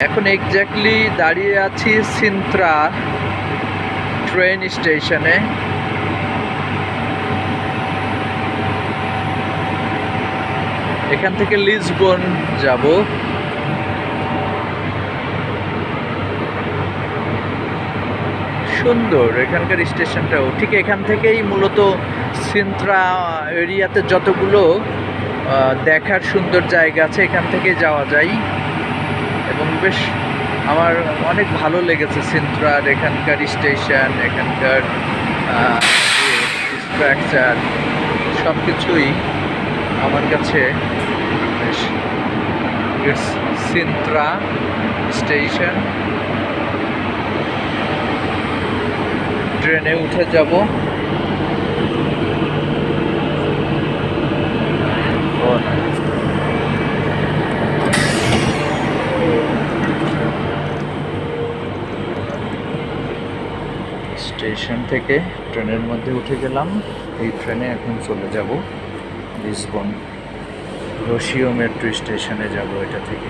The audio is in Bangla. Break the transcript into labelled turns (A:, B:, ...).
A: এখন এক্স্যাক্টলি দাঁড়িয়ে আছি সিন্ত্রা ট্রেন স্টেশনে। এখান থেকে লিসবন যাব। সুন্দর এখানকার স্টেশনটাও। ঠিক এখান থেকেই মূলত সিন্ত্রা এরিয়াতে যতগুলো দেখার সুন্দর জায়গা আছে এখান থেকে যাওয়া যায় এবং বেশ আমার অনেক ভালো লেগেছে সিন্ত্রার এখানকার স্টেশন, এখানকার স্ট্রাকচার সব কিছুই আমার কাছে বেশ। It's Sintra station. ট্রেনে উঠে যাব। স্টেশন থেকে ট্রেনের মধ্যে উঠে গেলাম। এই ট্রেনে এখন চলে যাব লিসবন। রোশিও মেট্রো স্টেশনে যাব এটা থেকে।